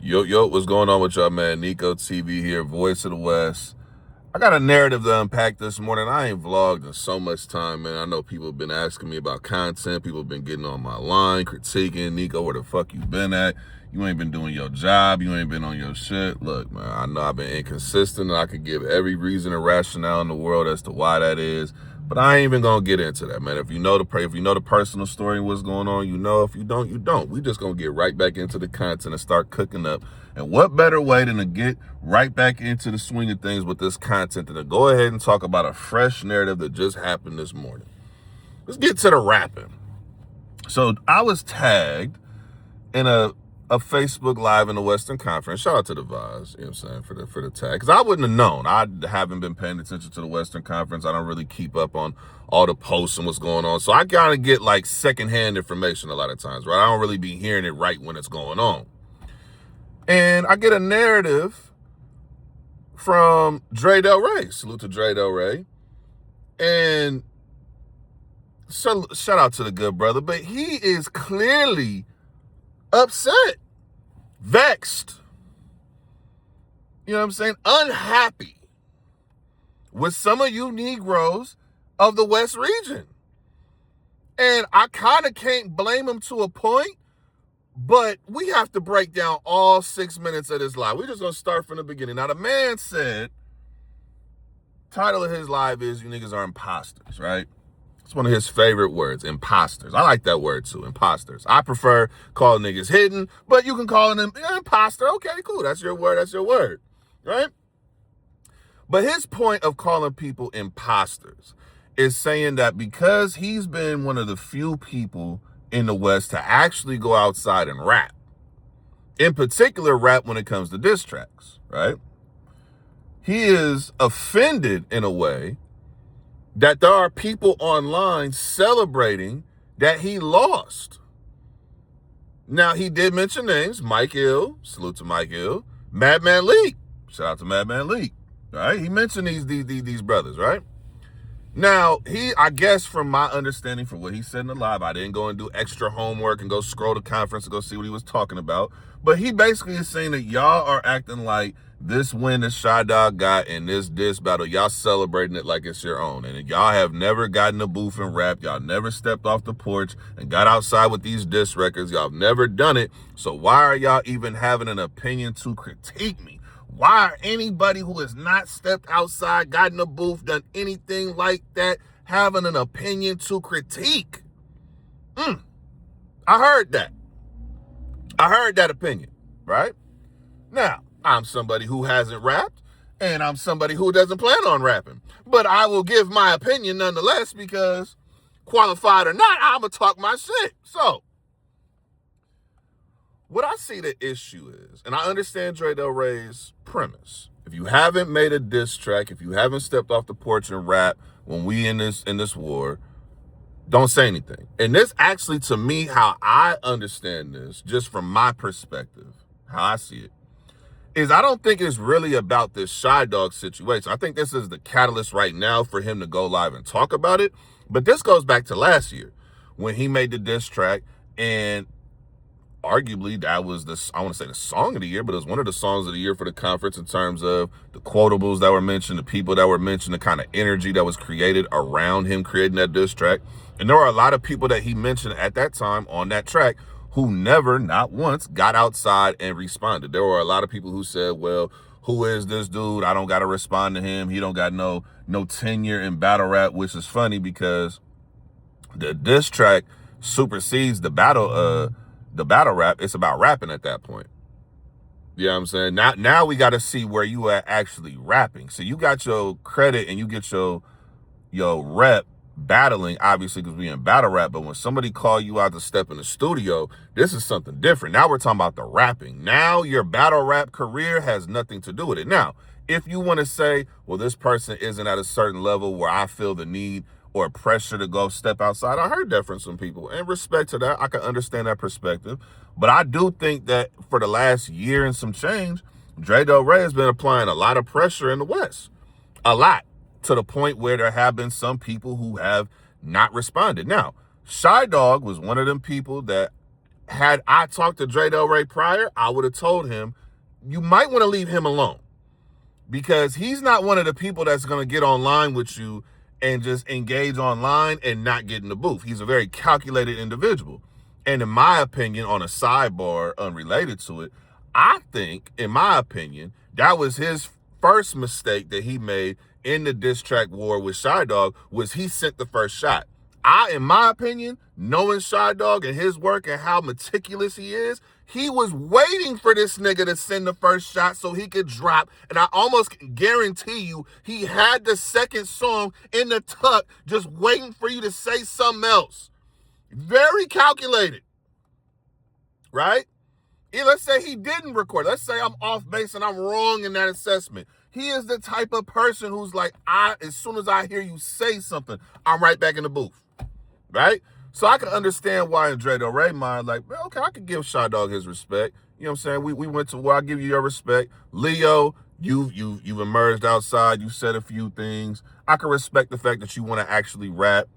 Yo, what's going on with y'all, man? Nico TV here, Voice of the West. I got a narrative to unpack this morning. I ain't vlogged in so much time, man. I know people have been asking me about content. People have been getting on my line, critiquing. Nico, where the fuck you been at? You ain't been doing your job. You ain't been on your shit. Look, man, I know I've been inconsistent, and I could give every reason and rationale in the world as to why that is. But I ain't even gonna get into that, man. If you know the personal story and what's going on, you know. If you don't, you don't. We just gonna get right back into the content and start cooking up. And what better way than to get right back into the swing of things with this content than to go ahead and talk about a fresh narrative that just happened this morning. Let's get to the rapping. So I was tagged in a Facebook Live in the Western Conference. Shout out to the Vaz, you know what I'm saying, for the tag. Because I wouldn't have known. I haven't been paying attention to the Western Conference. I don't really keep up on all the posts and what's going on. So I kind of get like secondhand information a lot of times, right? I don't really be hearing it right when it's going on. And I get a narrative from Dre Del Rey. Salute to Dre Del Rey. And so, shout out to the good brother. But he is clearly upset, vexed, you know what I'm saying, unhappy with some of you Negroes of the West region. And I kind of can't blame him to a point, but we have to break down all 6 minutes of this live. We're just going to start from the beginning. Now, the man said, title of his live is, "You niggas are imposters," right? It's one of his favorite words, imposters. I like that word too, imposters. I prefer calling niggas hidden, but you can call them imposter. Okay, cool. That's your word, right? But his point of calling people imposters is saying that because he's been one of the few people in the West to actually go outside and rap, in particular rap when it comes to diss tracks, right? He is offended in a way that there are people online celebrating that he lost. Now, he did mention names: Mike Ill, salute to Mike Ill, Madman Leak, shout out to Madman Leak, right? He mentioned these brothers, right? Now, I guess from my understanding, from what he said in the live, I didn't go and do extra homework and go scroll the conference and go see what he was talking about. But he basically is saying that y'all are acting like this win that Shy Dog got in this diss battle, y'all celebrating it like it's your own. And y'all have never gotten a booth and rap. Y'all never stepped off the porch and got outside with these diss records. Y'all have never done it. So why are y'all even having an opinion to critique me? Why are anybody who has not stepped outside, gotten a booth, done anything like that, having an opinion to critique? I heard that. I heard that opinion, right? Now, I'm somebody who hasn't rapped, and I'm somebody who doesn't plan on rapping. But I will give my opinion nonetheless, because qualified or not, I'm going to talk my shit. So, what I see the issue is, and I understand Dre Del Rey's premise. If you haven't made a diss track, if you haven't stepped off the porch and rap when we in this war, don't say anything. And this actually, to me, how I understand this, just from my perspective, how I see it, is I don't think it's really about this Shy Dog situation. I think this is the catalyst right now for him to go live and talk about it. But this goes back to last year when he made the diss track, and arguably that was I want to say the song of the year, but it was one of the songs of the year for the conference in terms of the quotables that were mentioned, the people that were mentioned, the kind of energy that was created around him creating that diss track. And there were a lot of people that he mentioned at that time on that track who never, not once, got outside and responded. There were a lot of people who said, well, who is this dude? I don't got to respond to him. He don't got no tenure in battle rap, which is funny because the diss track supersedes the battle rap. It's about rapping at that point. You know what I'm saying? Now we got to see where you are actually rapping. So you got your credit and you get your rep battling, obviously, because we in battle rap. But when somebody call you out to step in the studio, this is something different. Now we're talking about the rapping. Now your battle rap career has nothing to do with it. Now, if you want to say, well, this person isn't at a certain level where I feel the need or pressure to go step outside, I heard that from some people. And respect to that, I can understand that perspective. But I do think that for the last year and some change, Dre Del Rey has been applying a lot of pressure in the West. A lot. To the point where there have been some people who have not responded. Now, Shy Dog was one of them people that Had I talked to Dre Del Rey prior, I would have told him, you might want to leave him alone, because he's not one of the people that's going to get online with you and just engage online and not get in the booth. He's a very calculated individual. And in my opinion, on a sidebar unrelated to it, I think, in my opinion, that was his first mistake that he made in the diss track war with Shy Dog, was he sent the first shot. In my opinion, knowing Shy Dog and his work and how meticulous he is, he was waiting for this nigga to send the first shot so he could drop. And I almost guarantee you he had the second song in the tuck just waiting for you to say something else. Very calculated, right? Let's say he didn't record. Let's say I'm off base and I'm wrong in that assessment. He is the type of person who's like, as soon as I hear you say something, I'm right back in the booth, right? So I can understand why in Dre Del Rey mind, like, well, okay, I could give Shy Dog his respect. You know what I'm saying? We went to where I give you your respect. Leo, you've emerged outside. You said a few things. I can respect the fact that you want to actually rap.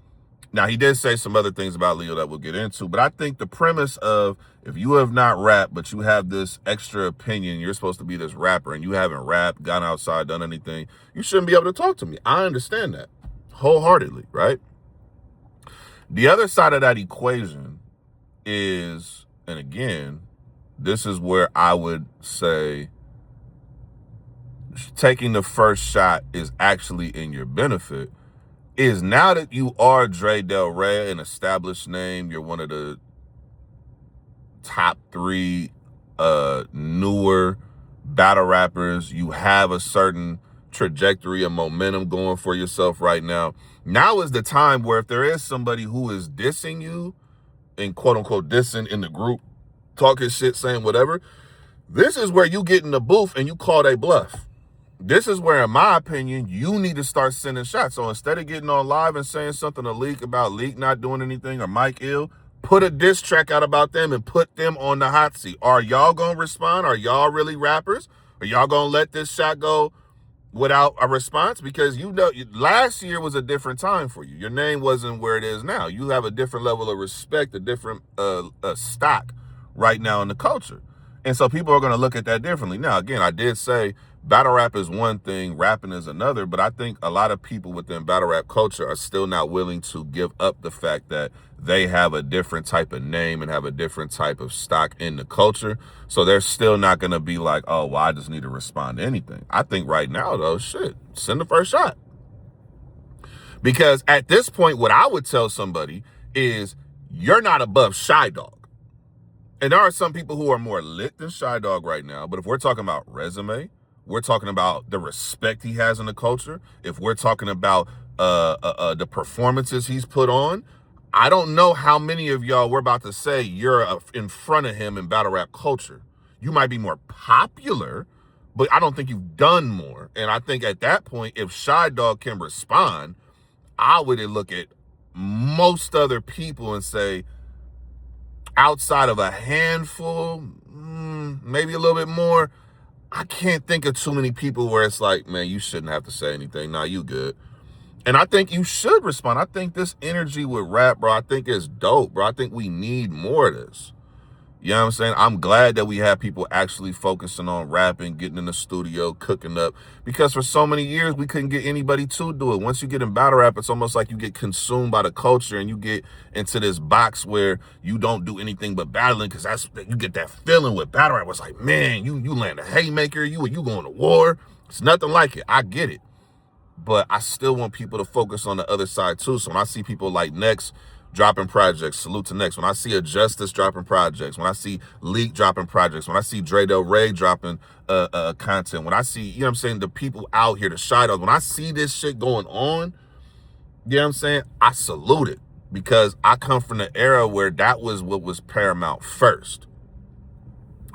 Now, he did say some other things about Leo that we'll get into, but I think the premise of, if you have not rapped, but you have this extra opinion, you're supposed to be this rapper, and you haven't rapped, gone outside, done anything, you shouldn't be able to talk to me. I understand that wholeheartedly, right? The other side of that equation is, and again, this is where I would say taking the first shot is actually in your benefit, is now that you are Dre Del Rey, an established name, you're one of the top 3 newer battle rappers, you have a certain trajectory and momentum going for yourself right now. Now is the time where if there is somebody who is dissing you, and quote unquote dissing in the group, talking shit, saying whatever, this is where you get in the booth and you call they bluff. This is where, in my opinion, you need to start sending shots. So instead of getting on live and saying something to Leak about Leak not doing anything or Mike Ill, put a diss track out about them and put them on the hot seat. Are y'all going to respond? Are y'all really rappers? Are y'all going to let this shot go without a response? Because you know, last year was a different time for you. Your name wasn't where it is now. You have a different level of respect, a different stock right now in the culture. And so people are going to look at that differently. Now, again, I did say battle rap is one thing, rapping is another, but I think a lot of people within battle rap culture are still not willing to give up the fact that they have a different type of name and have a different type of stock in the culture. So they're still not going to be like, oh, well, I just need to respond to anything. I think right now, though, shit, send the first shot. Because at this point, what I would tell somebody is, you're not above Shy Dog. And there are some people who are more lit than Shy Dog right now. But if we're talking about resume, we're talking about the respect he has in the culture, if we're talking about the performances he's put on, I don't know how many of y'all we're about to say you're in front of him in battle rap culture. You might be more popular, but I don't think you've done more. And I think at that point, if Shy Dog can respond, I would look at most other people and say, outside of a handful, maybe a little bit more, I can't think of too many people where it's like, man, you shouldn't have to say anything. Nah, you good. And I think you should respond. I think this energy with rap, bro, I think it's dope, bro. I think we need more of this. You know what I'm saying? I'm glad that we have people actually focusing on rapping, getting in the studio, cooking up. Because for so many years, we couldn't get anybody to do it. Once you get in battle rap, it's almost like you get consumed by the culture and you get into this box where you don't do anything but battling, because you get that feeling with battle rap. It's like, man, you land a haymaker, you going to war. It's nothing like it. I get it. But I still want people to focus on the other side too. So when I see people like Next dropping projects, salute to Next. When I see a Justice dropping projects, when I see Leak dropping projects, when I see Dre Del Rey dropping content, when I see, you know what I'm saying, the people out here, the Shy Dogs, when I see this shit going on, you know what I'm saying, I salute it, because I come from the era where that was what was paramount first.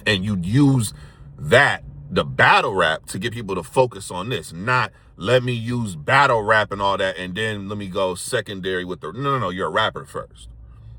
And you'd use that, the battle rap, to get people to focus on this, not let me use battle rap and all that, and then let me go secondary with the, no, you're a rapper first.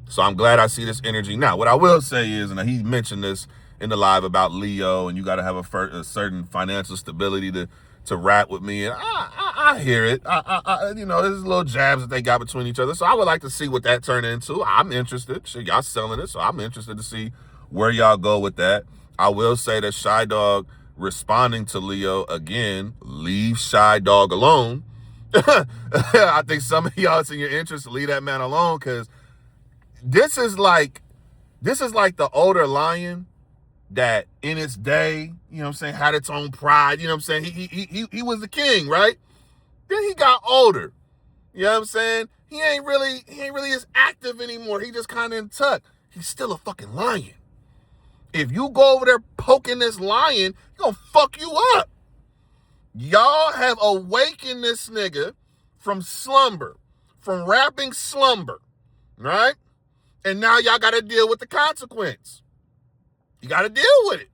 So I'm glad I see this energy. Now, what I will say is, and he mentioned this in the live about Leo, and you got to have a certain financial stability to rap with me. And I I hear it. There's little jabs that they got between each other. So I would like to see what that turned into. I'm interested. Shit, y'all selling it, so I'm interested to see where y'all go with that. I will say that Shy Dog responding to Leo again, leave Shy Dog alone. I think some of y'all, it's in your interest to leave that man alone, because this is like the older lion that in its day, you know what I'm saying, had its own pride, you know what I'm saying? He was the king, right? Then he got older. You know what I'm saying? He ain't really as active anymore. He just kind of in tuck. He's still a fucking lion. If you go over there poking this lion, he gonna fuck you up. Y'all have awakened this nigga from slumber, from rapping slumber, right? And now y'all got to deal with the consequence. You got to deal with it.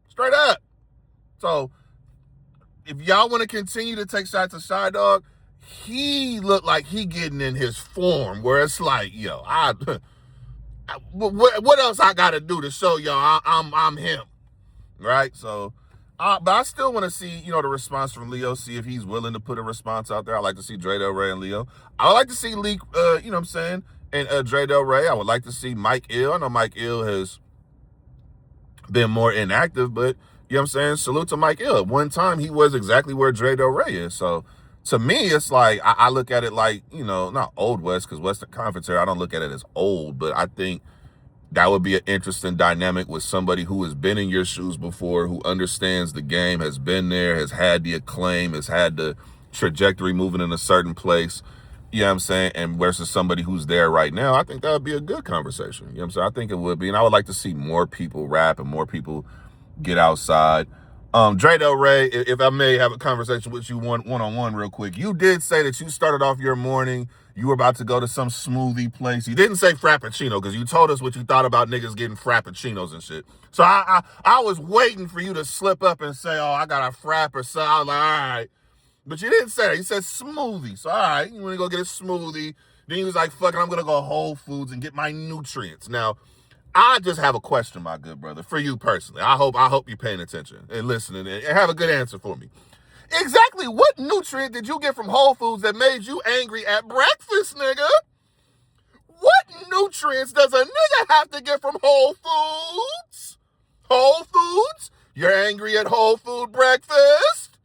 Straight up. So, if y'all want to continue to take shots at Shy Dog, he looked like he getting in his form, where it's like, yo, what else I got to do to show y'all I'm him, right? So, but I still want to see, the response from Leo, see if he's willing to put a response out there. I like to see Dre Del Rey and Leo. I would like to see Leak, and Dre Del Rey. I would like to see Mike Ill. I know Mike Ill has been more inactive, but, salute to Mike Ill. At one time, he was exactly where Dre Del Rey is. So, to me, it's like, I look at it like, not Old West, because Western Conference here, I don't look at it as old, but I think that would be an interesting dynamic with somebody who has been in your shoes before, who understands the game, has been there, has had the acclaim, has had the trajectory moving in a certain place, you know what I'm saying, and versus somebody who's there right now. I think that would be a good conversation, you know what I'm saying? I think it would be, and I would like to see more people rap and more people get outside. Dre Del Rey, if I may have a conversation with you one-on-one real quick. You did say that you started off your morning, you were about to go to some smoothie place. You didn't say Frappuccino, because you told us what you thought about niggas getting Frappuccinos and shit. So I was waiting for you to slip up and say, oh, I got a Frapp or something. I was like, all right. But you didn't say that. You said smoothie. So all right, you want to go get a smoothie. Then you was like, fuck it, I'm going to go Whole Foods and get my nutrients. Now, I just have a question, my good brother, for you personally. I hope you're paying attention and listening and have a good answer for me. Exactly what nutrient did you get from Whole Foods that made you angry at breakfast, nigga? What nutrients does a nigga have to get from Whole Foods? Whole Foods? You're angry at Whole Food breakfast?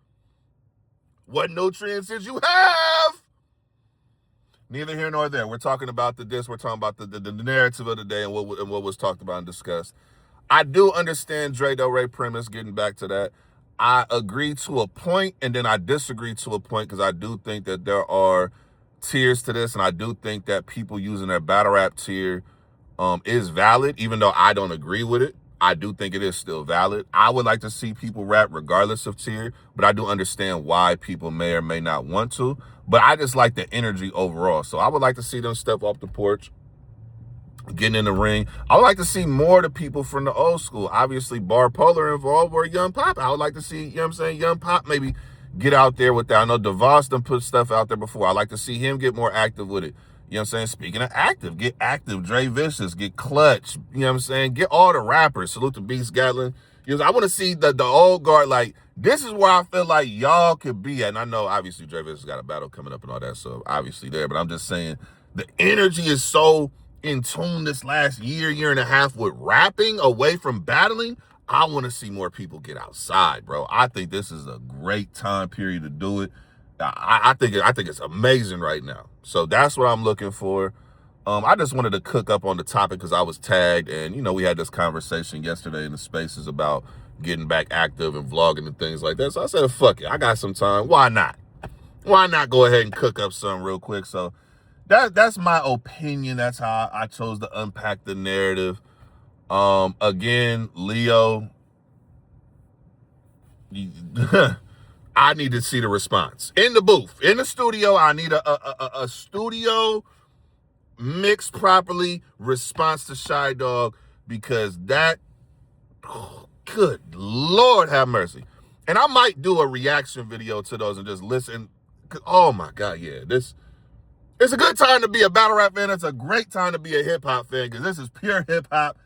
What nutrients did you have? Neither here nor there. We're talking about we're talking about the narrative of the day and what was talked about and discussed. I do understand Dre Del Rey premise, getting back to that. I agree to a point, and then I disagree to a point, because I do think that there are tiers to this, and I do think that people using their battle rap tier is valid, even though I don't agree with it. I do think it is still valid. I would like to see people rap regardless of tier, but I do understand why people may or may not want to. But I just like the energy overall. So I would like to see them step off the porch, getting in the ring. I would like to see more of the people from the old school. Obviously, Bar Polar involved, or Young Pop. I would like to see, Young Pop maybe get out there with that. I know DeVos done put stuff out there before. I like to see him get more active with it. You know what I'm saying? Speaking of active, get active. Dre Vicious, get Clutch. You know what I'm saying? Get all the rappers. Salute to Beast Gatlin. I want to see the old guard. Like, this is where I feel like y'all could be at. And I know, obviously, Dre Vicious got a battle coming up and all that, so obviously there. But I'm just saying, the energy is so in tune this last year and a half with rapping away from battling. I want to see more people get outside, bro. I think this is a great time period to do it. I think it's amazing right now. So that's what I'm looking for. I just wanted to cook up on the topic because I was tagged, and we had this conversation yesterday in the spaces about getting back active and vlogging and things like that. So I said, fuck it, I got some time. Why not? Why not go ahead and cook up something real quick? So that's my opinion. That's how I chose to unpack the narrative. Again, Leo, I need to see the response in the booth, in the studio. I need a studio mixed properly response to Shy Dog, because that, good Lord have mercy. And I might do a reaction video to those and just listen. Oh my God, yeah, it's a good time to be a battle rap fan. It's a great time to be a hip hop fan, because this is pure hip hop.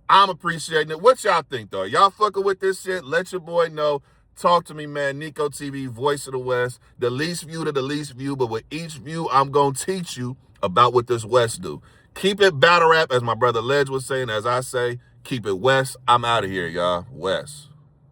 I'm appreciating it. What y'all think, though? Y'all fucking with this shit? Let your boy know. Talk to me, man. Nico TV, Voice of the West. The least view to the least view, but with each view, I'm going to teach you about what this West do. Keep it battle rap, as my brother Ledge was saying, as I say, keep it West. I'm out of here, y'all. West.